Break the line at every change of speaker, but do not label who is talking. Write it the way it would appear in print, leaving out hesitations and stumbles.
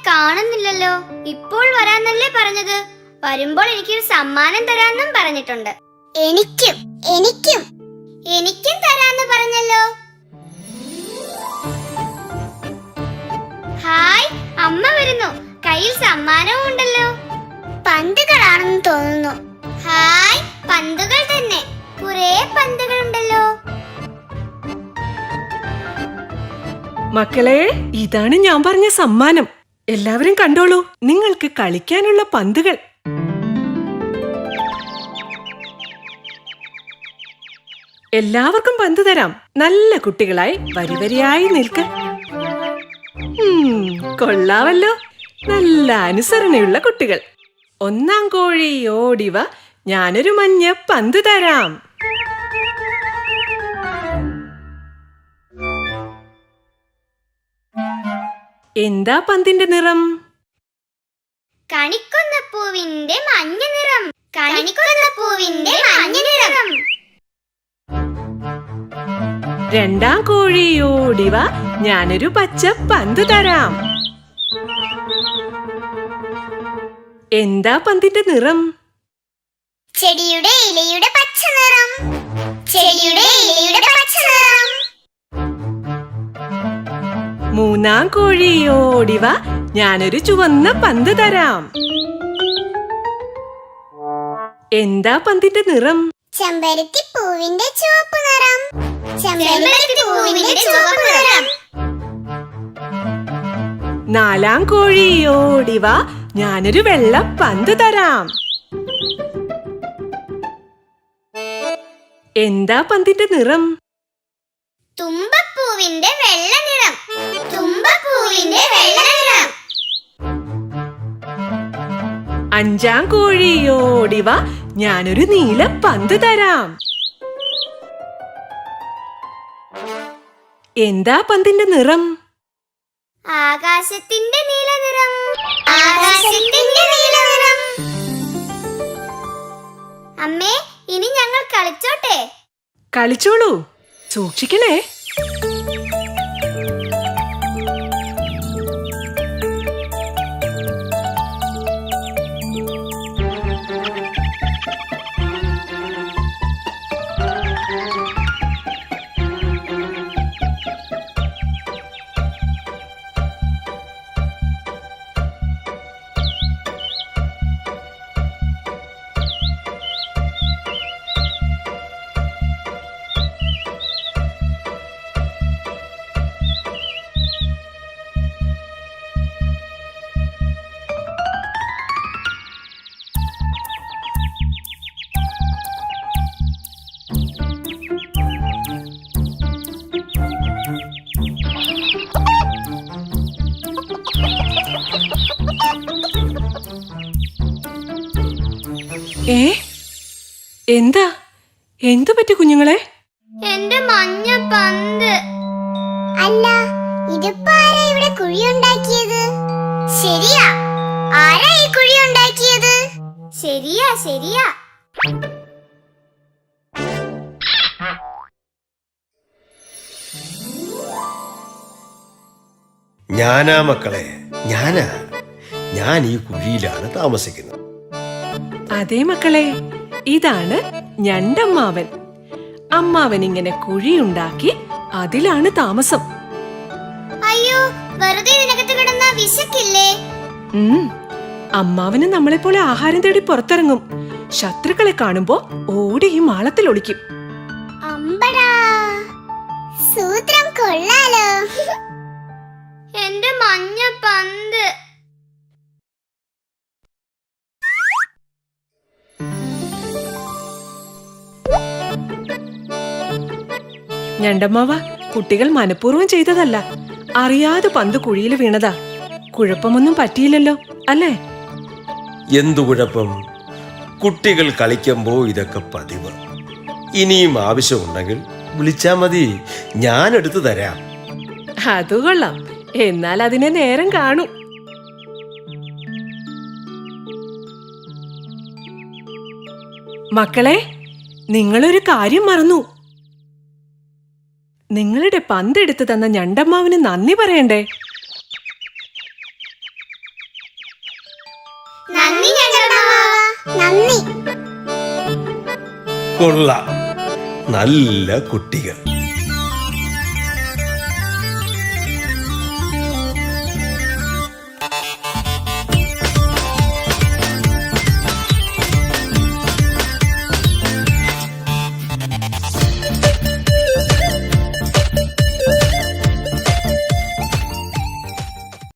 കാണുന്നില്ലല്ലോ. ഇപ്പോൾ വരാന്നല്ലേ പറഞ്ഞത്? വരുമ്പോൾ എനിക്കൊരു സമ്മാനം തരാന്നും പറഞ്ഞിട്ടുണ്ട്. എനിക്കും എനിക്കും എനിക്കും തരാന്ന് പറഞ്ഞല്ലോ. ഹായ്, അമ്മ വരുന്നു. കയ്യിൽ സമ്മാനവും ഉണ്ടല്ലോ. പന്തുകളാണെന്ന് തോന്നുന്നു. ഹായ്, പന്തുകൾ തന്നെ. കുറേ പന്തുകൾ ഉണ്ടല്ലോ.
മക്കളെ, ഇതാണ് ഞാൻ പറഞ്ഞ സമ്മാനം. എല്ലാവരും കണ്ടോളൂ, നിങ്ങൾക്ക് കളിക്കാനുള്ള പന്തുകൾ. എല്ലാവർക്കും പന്ത് തരാം. നല്ല കുട്ടികളായി വരിവരിയായി നിൽക്ക. കൊള്ളാവല്ലോ, നല്ല അനുസരണയുള്ള കുട്ടികൾ. ഒന്നാം കോഴി ഓടിവ, ഞാനൊരു മഞ്ഞ പന്ത് തരാം. എന്താ പന്തിന്റെ നിറം?
കണിക്കൊന്നപ്പൂവിന്റെ മഞ്ഞ നിറം. കണിക്കൊന്നപ്പൂവിന്റെ മഞ്ഞ നിറം.
രണ്ടാം കോഴി ഓടിവ, ഞാനൊരു പച്ച പന്ത് തരാം. എന്താ പന്തിന്റെ നിറം?
ചെടിയുടെ ഇലയുടെ പച്ച നിറം. ചെടിയുടെ ഇലയുടെ പച്ച നിറം.
മൂന്നാം കോഴി ഓടിവ, ഞാനൊരു ചുവന്ന പന്ത് തരാം. എന്താ പന്തിന്റെ നിറം?
ചെമ്പരത്തിപ്പൂവിന്റെ ചുവപ്പ് നിറം. ചെമ്പരത്തിപ്പൂവിന്റെ ചുവപ്പ് നിറം.
നാലാം കോഴി ഓടിവ, ഞാനൊരു വെള്ള പന്ത് തരാം. എന്താ പന്തിന്റെ നിറം?
തുമ്പപ്പൂവിന്റെ വെള്ള നിറം. തുമ്പപ്പൂവിന്റെ വെള്ള നിറം.
അഞ്ചാം കോഴി ഓടിവ, ഞാനൊരു നീല പന്ത് തരാം. എന്താ പന്തിന്റെ നിറം?
ആകാശത്തിന്റെ നീല നിറം. ആകാശത്തിന്റെ നീല നിറം. അമ്മേ, ഇനി ഞങ്ങൾ കളിച്ചോട്ടെ?
കളിച്ചോളൂ, സൂക്ഷിക്കണേ. എന്താ എന്തു പറ്റി കുഞ്ഞുങ്ങളെ?
എന്റെ മഞ്ഞ പന്ത്. അല്ല, ഇതിപ്പോ ആരാ ഇവിടെ കുഴിയുണ്ടാക്കിയത്? ശരിയാ, ആരാ ഈ കുഴിയുണ്ടാക്കിയത്? ശരിയാ ശരിയാ.
ഞാനാ മക്കളെ, ഞാൻ ഈ കുഴിയിലാണ് താമസിക്കുന്നത്.
അതേ മക്കളെ, ഇതാണ് ഞണ്ടമ്മാവൻ. അമ്മാവൻ ഇങ്ങനെ കുഴിയുണ്ടാക്കി അതിലാണ് താമസം.
അയ്യോ, വെറുതെ ഇതിനകത്ത് കിടന്ന വിശക്കില്ലേ?
അമ്മാവന് നമ്മളെ പോലെ ആഹാരം തേടി പുറത്തിറങ്ങും. ശത്രുക്കളെ കാണുമ്പോ ഓടി ഈ മാളത്തിൽ ഒളിക്കും.
അമ്പടാ, സൂത്രം കൊള്ളാലോ. എന്റെ മഞ്ഞ പന്ത്.
ഞണ്ടമ്മാവ, കുട്ടികൾ മനഃപൂർവ്വം ചെയ്തതല്ല. അറിയാതെ പന്ത് കുഴിയിൽ വീണതാ. കുഴപ്പമൊന്നും പറ്റിയില്ലല്ലോ അല്ലേ?
എന്തു കുഴപ്പം? കുട്ടികൾ കളിക്കുമ്പോ ഇതൊക്കെ പതിവ്. ഇനിയും ആവശ്യമുണ്ടെങ്കിൽ വിളിച്ചാ മതി, ഞാൻ എടുത്തു തരാം.
അത് കൊള്ളാം. എന്നാൽ അതിനെ നേരം കാണും. മക്കളെ, നിങ്ങളൊരു കാര്യം മറന്നു. നിങ്ങളുടെ പന്തെടുത്ത് തന്ന ഞണ്ടമ്മാവിന് നന്ദി പറയണ്ടേ?
കൊള്ളാം, നല്ല കുട്ടികൾ.